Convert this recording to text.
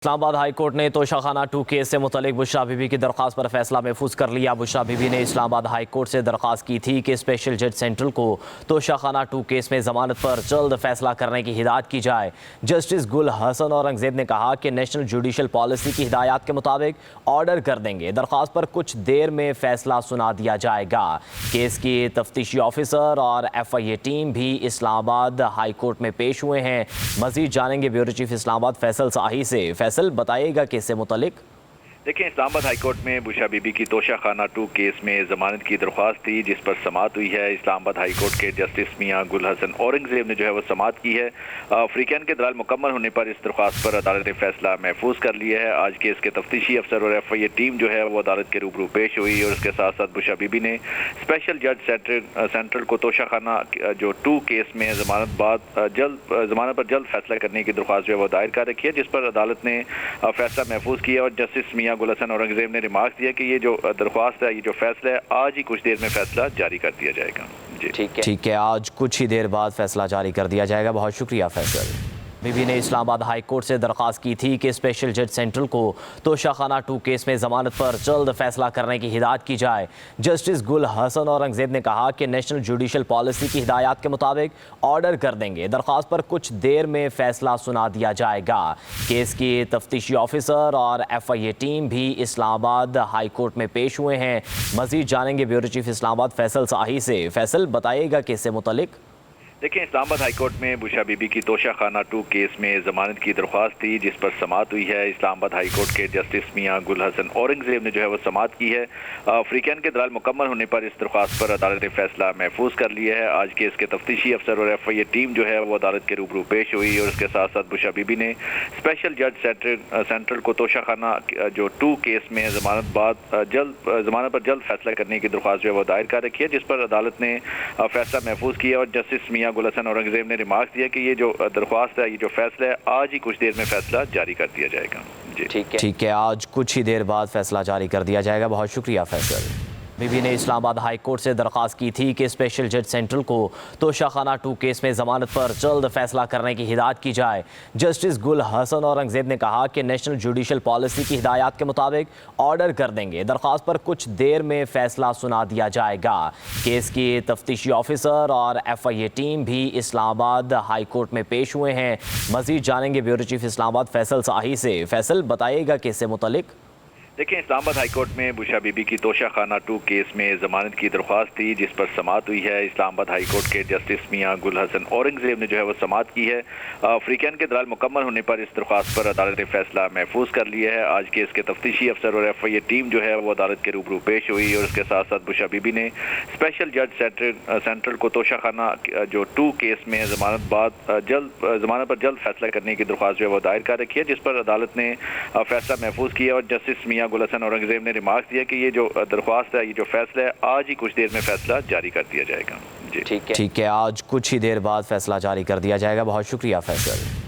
Islamabad high court ने Toshakhana 2 case से मुतल्लिक बुशरा बीबी की दरख्वास्त पर फैसला महफूज कर लिया। बुशरा बीबी ने इस्लामाबाद हाई कोर्ट से दरख्वास्त की थी कि स्पेशल जज सेंट्रल को तोशाखाना 2 केस में जमानत पर जल्द फैसला करने की हिदायत की जाए। जस्टिस गुल हसन औरंगजेब ने कहा कि नेशनल जुडिशल पॉलिसी की हिदायत के मुताबिक ऑर्डर कर देंगे। दरख्वास्त पर कुछ देर में फैसला सुना दिया जाएगा। केस की तफ्तीशी ऑफिसर और FIA टीम भी इस्लामाबाद हाई कोर्ट में पेश हुए हैं। मजीद जानेंगे ब्यूरो चीफ इस्लामाबाद फैसल शाही से। फैसल, बताइएगा किससे मुतालिक। देखिए, इस्लामाबाद हाई कोर्ट में बुशरा बीबी की तोशाखाना 2 केस में जमानत की दरख्वास्त थी, जिस पर समाअत हुई है। इस्लामाबाद हाई कोर्ट के जस्टिस मियां गुल हसन औरंगजेब ने जो है वो समाअत की है। वीकेंड के दौरान मुकम्मल होने पर इस दरख्वास्त पर अदालत ने फैसला महफूज कर लिया है। आज केस के तफ्तीशी अफसर और FIA टीम जो है वो अदालत के रूबरू पेश हुई और उसके साथ साथ बुशरा बीबी ने स्पेशल जज सेंट्रल को तोशाखाना जो 2 केस में जमानत पर जल्द फैसला करने की दरख्वास्त जो है वो दायर कर रखी है, जिस पर अदालत ने फैसला महफूज किया। और जस्टिस मियां गुल हसन औरंगजेब ने रिमार्क दिया कि ये जो दरख्वास्त है, ये जो फैसला है, आज ही कुछ देर में फैसला जारी कर दिया जाएगा। जी ठीक है, आज कुछ ही देर बाद फैसला जारी कर दिया जाएगा। बहुत शुक्रिया फैसल। बीबी ने इस्लामाबाद हाई कोर्ट से दरख्वास्त की थी कि स्पेशल जज सेंट्रल को तोशाखाना 2 केस में जमानत पर जल्द फैसला करने की हिदायत की जाए। जस्टिस गुल हसन औरंगजेब ने कहा कि नेशनल जुडिशल पॉलिसी की हिदायत के मुताबिक ऑर्डर कर देंगे। दरख्वास्त पर कुछ देर में फैसला सुना दिया जाएगा। केस की तफ्तीशी ऑफिसर और FIA टीम भी इस्लामाबाद हाई कोर्ट में पेश हुए हैं। मजीद जानेंगे ब्यूरो चीफ इस्लामाबाद फैसल शाही से। फैसल, बताइएगा किससे मुतलिक। देखिए, इस्लामाबाद हाई कोर्ट में बुशरा बीबी की तोशाखाना 2 केस में जमानत की दरख्वास्त थी, जिस पर समाअत हुई है। इस्लामाबाद हाई कोर्ट के जस्टिस मियां गुल हसन औरंगजेब ने जो है वो समाअत की है। वीकेंड के दौरान मुकम्मल होने पर इस दरख्वास्त पर अदालत ने फैसला महफूज कर लिया है। आज केस के तफ्तीशी अफसर और FIA टीम जो है वो अदालत के रूबरू पेश हुई और उसके साथ साथ बुशरा बीबी ने स्पेशल जज सेंट्रल को तोशाखाना जो 2 केस में जमानत पर जल्द फैसला करने की दरख्वास्त जो है वो दायर कर रखी है, जिस पर अदालत ने फैसला महफूज किया। और जस्टिस मियां गुल हसन औरंगजेब ने रिमार्क दिया कि ये जो दरख्वास्त है, ये जो फैसला है, आज ही कुछ देर में फैसला जारी कर दिया जाएगा। जी ठीक है, आज कुछ ही देर बाद फैसला जारी कर दिया जाएगा। बहुत शुक्रिया फैसल। बीबी ने इस्लामाबाद हाई कोर्ट से दरख्वास्त की थी कि स्पेशल जज सेंट्रल को तोशाखाना 2 केस में जमानत पर जल्द फैसला करने की हिदायत की जाए। जस्टिस गुल हसन औरंगजेब ने कहा कि नेशनल जुडिशल पॉलिसी की हिदायत के मुताबिक ऑर्डर कर देंगे। दरख्वास्त पर कुछ देर में फैसला सुना दिया जाएगा। केस की तफ्तीशी ऑफिसर और FIA टीम भी इस्लामाबाद हाई कोर्ट में पेश हुए हैं। मजीद जानेंगे ब्यूरो चीफ इस्लामाबाद फैसल शाही से। फैसल, बताइएगा किससे मुतलिक। देखिए, इस्लामाबाद हाई कोर्ट में बुशरा बीबी की तोशाखाना 2 केस में जमानत की दरख्वास्त थी, जिस पर समाअत हुई है। इस्लामाबाद हाई कोर्ट के जस्टिस मियां गुल हसन औरंगजेब ने जो है वो समाअत की है। वीकेंड के दौरान मुकम्मल होने पर इस दरख्वास्त पर अदालत ने फैसला महफूज कर लिया है। आज केस के तफ्तीशी अफसर और FIA टीम जो है वो अदालत के रूबरू पेश हुई और उसके साथ साथ बुशरा बीबी ने स्पेशल जज सेंट्रल को तोशाखाना जो 2 केस में जमानत पर जल्द फैसला करने की दरख्वास्त जो है वो दायर कर रखी है, जिस पर अदालत ने फैसला महफूज किया। और जस्टिस मियां गुल हसन औरंगजेब ने रिमार्क दिया कि ये जो दरख्वास्त है, ये जो फैसला है, आज ही कुछ देर में फैसला जारी कर दिया जाएगा। जी ठीक है, आज कुछ ही देर बाद फैसला जारी कर दिया जाएगा। बहुत शुक्रिया फैसल।